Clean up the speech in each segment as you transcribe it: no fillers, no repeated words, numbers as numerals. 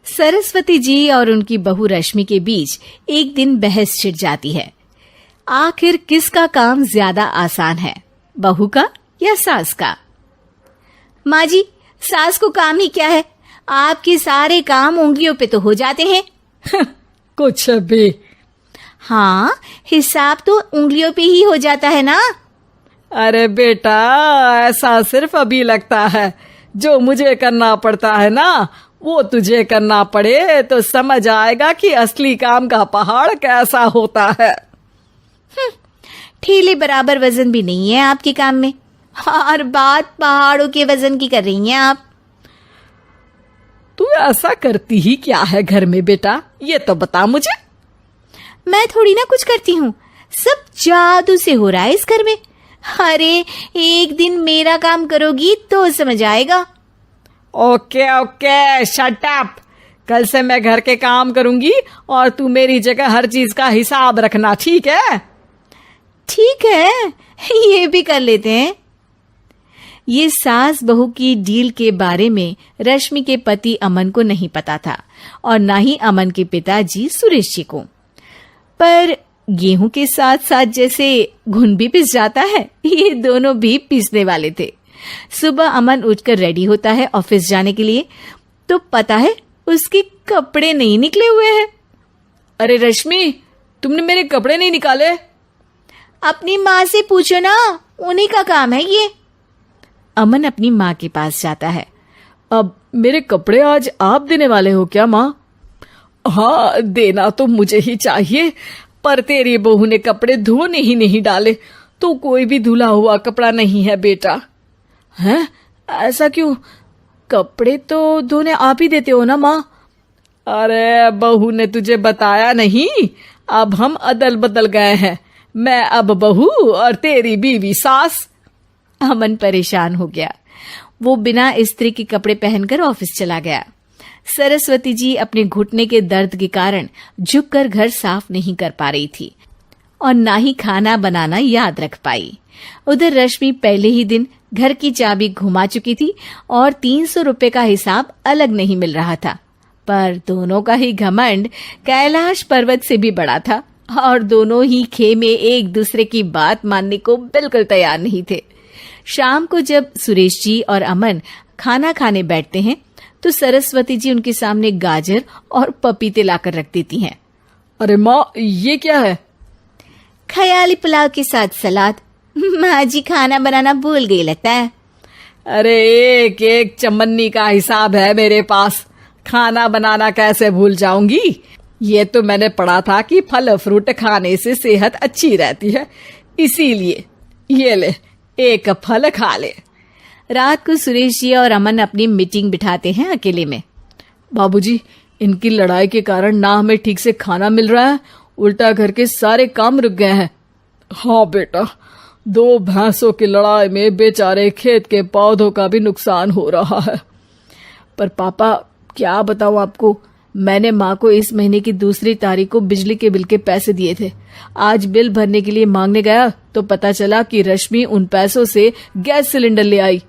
सरस्वती जी और उनकी बहू रश्मि के बीच एक दिन बहस छिड़ जाती है। आखिर किसका काम ज्यादा आसान है, बहू का या सास का? माँ जी, सास को काम ही क्या है, आपके सारे काम उंगलियों पे तो हो जाते हैं। कुछ भी। हाँ, हिसाब तो उंगलियों पे ही हो जाता है ना। अरे बेटा, ऐसा सिर्फ अभी लगता है। जो मुझे करना पड़ता है ना, वो तुझे करना पड़े तो समझ आएगा कि असली काम का पहाड़ कैसा होता है। ठेले बराबर वजन भी नहीं है आपके काम में, और बात पहाड़ों के वजन की कर रही हैं आप। तू ऐसा करती ही क्या है घर में बेटा, ये तो बता मुझे। मैं थोड़ी ना कुछ करती हूँ, सब जादू से हो रहा है इस घर में। अरे एक दिन मेरा काम करोगी तो समझ आएगा। Okay okay, shut up. कल से मैं घर के काम करूंगी और तू मेरी जगह हर चीज का हिसाब रखना, ठीक है? ठीक है, ये भी कर लेते हैं। ये सास बहू की डील के बारे में रश्मि के पति अमन को नहीं पता था, और ना ही अमन के पिताजी सुरेश जी को। पर गेहूं के साथ साथ जैसे घुन भी पिस जाता है, ये दोनों भी पिसने वाले थे। सुबह अमन उठकर रेडी होता है ऑफिस जाने के लिए, तो पता है उसके कपड़े नहीं निकले हुए हैं। अरे रश्मि, तुमने मेरे कपड़े नहीं निकाले? अपनी माँ से पूछो ना, उन्हीं का काम है ये। अमन अपनी माँ के पास जाता है। अब मेरे कपड़े आज आप देने वाले हो क्या माँ? हाँ, देना तो मुझे ही चाहिए, पर तेरी बहू ने कपड़े धोने ही नहीं डाले, तो कोई भी धुला हुआ कपड़ा नहीं है बेटा। हैं? ऐसा क्यों? कपड़े तो धोने आप ही देते हो ना माँ? अरे बहू ने तुझे बताया नहीं, अब हम अदल बदल गए हैं। मैं अब बहू और तेरी बीवी सास। अमन परेशान हो गया। वो बिना इस्त्री के कपड़े पहनकर ऑफिस चला गया। सरस्वती जी अपने घुटने के दर्द के कारण झुककर घर साफ नहीं कर पा रही थी, और ना ही खाना बनाना याद रख पाई। उधर रश्मि पहले ही दिन घर की चाबी घुमा चुकी थी और 300 रुपए का हिसाब अलग नहीं मिल रहा था। पर दोनों का ही घमंड कैलाश पर्वत से भी बड़ा था, और दोनों ही खेमे एक दूसरे की बात मानने को बिल्कुल तैयार नहीं थे। शाम को जब सुरेश जी और अमन खाना खाने बैठते हैं, तो सरस्वती जी उनके सामने गाजर और पपीते लाकर रख देती हैं। अरे माँ, ये क्या है? ख्याली पुलाव के साथ सलाद। माँ जी खाना बनाना भूल गई लगता है। अरे एक एक चमन्नी का हिसाब है मेरे पास, खाना बनाना कैसे भूल जाऊंगी? ये तो मैंने पढ़ा था कि फल फ्रूट खाने से सेहत अच्छी रहती है, इसीलिए ये ले, एक फल खा ले। रात को सुरेश जी और अमन अपनी मीटिंग बिठाते हैं अकेले में। बाबूजी, इनकी लड़ाई के कारण ना हमें ठीक से खाना मिल रहा है, उल्टा घर के सारे काम रुक गए हैं। हाँ बेटा, 2 भैंसों की लड़ाई में बेचारे खेत के पौधों का भी नुकसान हो रहा है। पर पापा, क्या बताऊं आपको, मैंने माँ को इस महीने की 2 तारीख को बिजली के बिल के पैसे दिए थे। आज बिल भरने के लिए मांगने गया तो पता चला कि रश्मि उन पैसों से गैस सिलेंडर ले आई।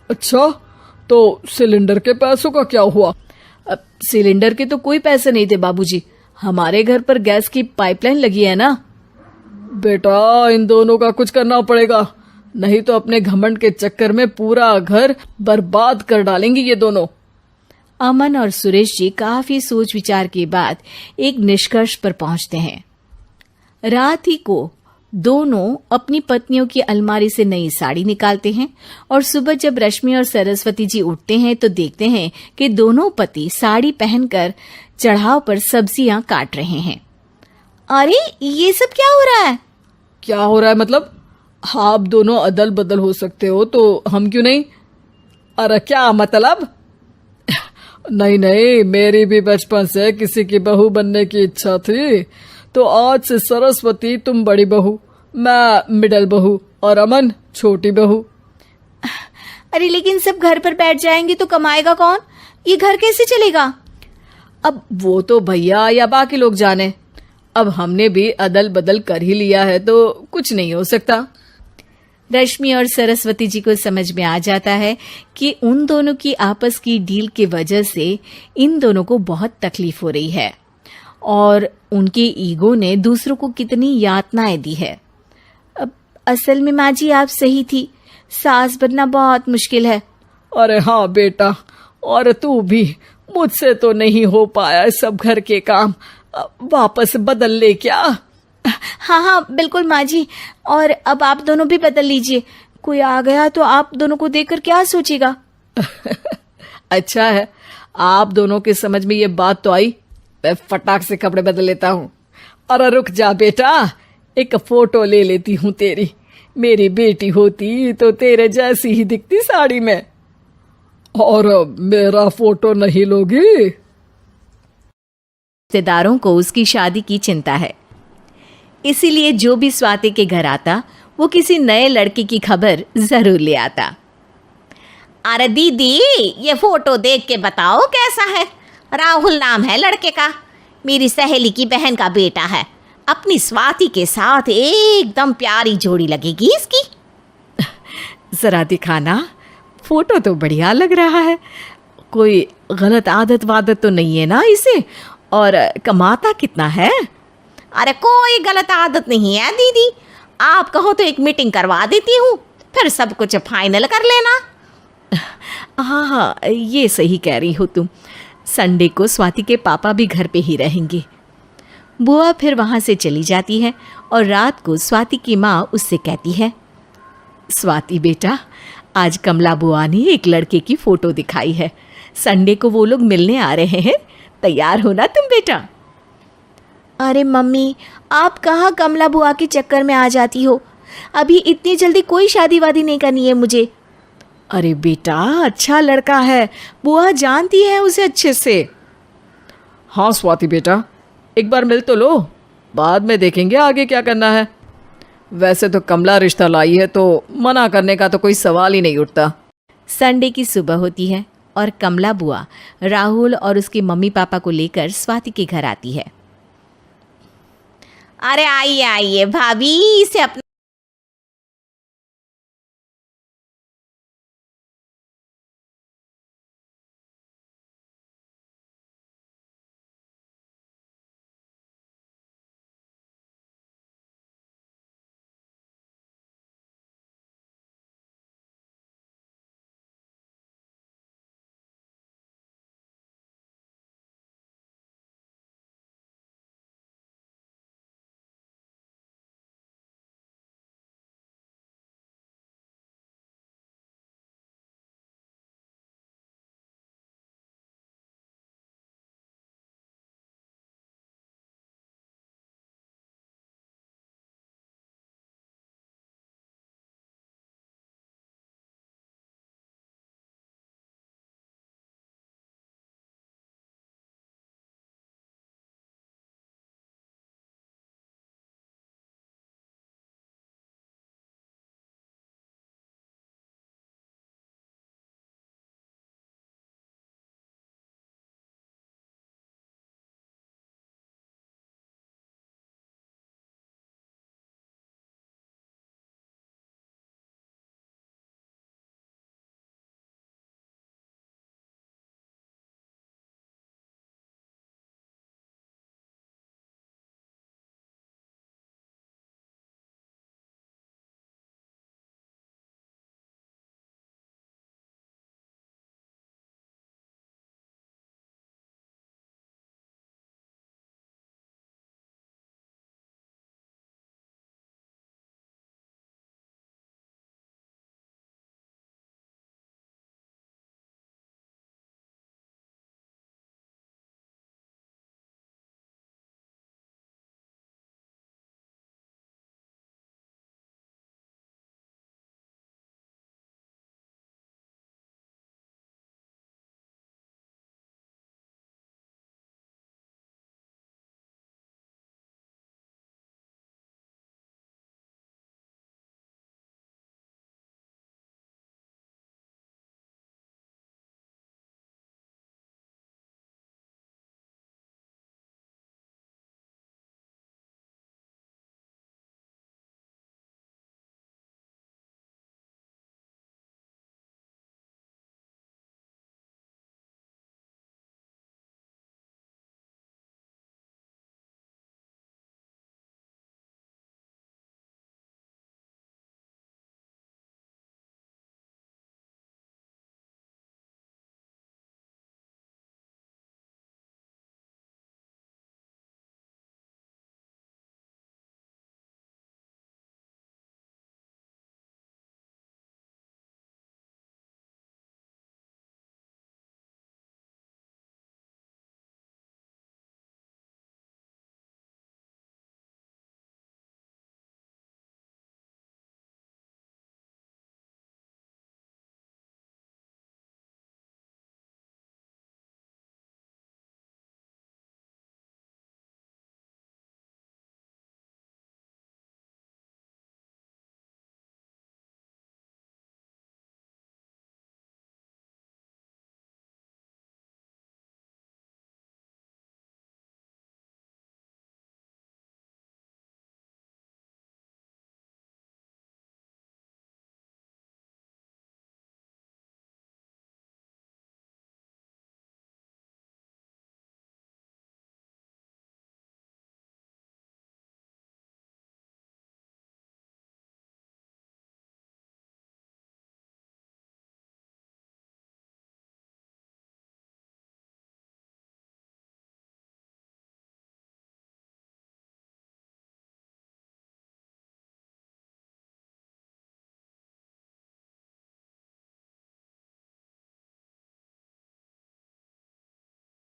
अच्छा, तो सिलेंडर के पैसों का क्या हुआ? अब सिलेंडर के तो कोई पैसे नहीं थे बाबूजी, हमारे घर पर गैस की पाइपलाइन लगी है ना। बेटा, इन दोनों का कुछ करना पड़ेगा, नहीं तो अपने घमंड के चक्कर में पूरा घर बर्बाद कर डालेंगे ये दोनों। अमन और सुरेश जी काफी सोच विचार के बाद एक निष्कर्ष पर पहुंचते हैं। रात ही को दोनों अपनी पत्नियों की अलमारी से नई साड़ी निकालते हैं, और सुबह जब रश्मि और सरस्वती जी उठते हैं तो देखते हैं कि दोनों पति साड़ी पहनकर चढ़ाव पर सब्जियां काट रहे हैं। अरे ये सब क्या हो रहा है? क्या हो रहा है मतलब? आप दोनों अदल बदल हो सकते हो तो हम क्यों नहीं? अरे क्या मतलब? नहीं नहीं, मेरी भी बचपन से किसी की बहू बनने की इच्छा थी, तो आज से सरस्वती तुम बड़ी बहू, मैं मिडल बहू और अमन छोटी बहू। अरे लेकिन सब घर पर बैठ जाएंगे तो कमाएगा कौन? ये घर कैसे चलेगा? अब वो तो भैया या बाकी लोग जाने, अब हमने भी अदल बदल कर ही लिया है तो कुछ नहीं हो सकता। रश्मि और सरस्वती जी को समझ में आ जाता है कि उन दोनों की आपस की डील की वजह से इन दोनों को बहुत तकलीफ हो रही है और उनके ईगो ने दूसरों को कितनी यातनाएं दी है। अब असल में माँ जी आप सही थी, सास बनना बहुत मुश्किल है। अरे हाँ बेटा, और तू भी, मुझसे तो नहीं हो पाया सब घर के काम, वापस बदल ले क्या? हाँ हाँ बिल्कुल माँ जी, और अब आप दोनों भी बदल लीजिए। कोई आ गया तो आप दोनों को देखकर क्या सोचेगा? अच्छा है, आप दोनों के समझ में ये बात तो आई। मैं फटाक से कपड़े बदल लेता हूँ। अरे रुक जा बेटा, एक फोटो ले लेती हूँ तेरी। मेरी बेटी होती तो तेरे जैसी ही दिखती साड़ी में। और मेरा फोटो नहीं लोगी? रिश्तेदारों को उसकी शादी की चिंता है, इसीलिए जो भी स्वाति के घर आता वो किसी नए लड़के की खबर जरूर ले आता। अरे दीदी, ये फोटो देख के बताओ कैसा है। राहुल नाम है लड़के का, मेरी सहेली की बहन का बेटा है। अपनी स्वाति के साथ एकदम प्यारी जोड़ी लगेगी इसकी। जरा दिखाना, फोटो तो बढ़िया लग रहा है। कोई गलत आदत वादत तो नहीं है ना इसे? और कमाता कितना है? अरे कोई गलत आदत नहीं है दीदी, आप कहो तो एक मीटिंग करवा देती हूँ, फिर सब कुछ फाइनल कर लेना। हाँ हाँ ये सही कह रही हो तुम। संडे को स्वाति के पापा भी घर पे ही रहेंगे। बुआ फिर वहाँ से चली जाती है और रात को स्वाति की माँ उससे कहती है, स्वाति बेटा, आज कमला बुआ ने एक लड़के की फोटो दिखाई है। संडे को वो लोग मिलने आ रहे हैं, तैयार हो ना तुम बेटा? अरे मम्मी, आप कहाँ कमला बुआ के चक्कर में आ जाती हो? अभी इतनी जल्दी कोई शादी वादी नहीं करनी है मुझे। अरे बेटा, अच्छा लड़का है, बुआ जानती है उसे अच्छे से। हाँ स्वाति बेटा, एक बार मिल तो लो, बाद में देखेंगे आगे क्या करना है। वैसे तो कमला रिश्ता लाई है तो मना करने का तो कोई सवाल ही नहीं उठता। संडे की सुबह होती है और कमला बुआ राहुल और उसके मम्मी पापा को लेकर स्वाति के घर आती है। अरे आइए आइए भाभी, इसे अपना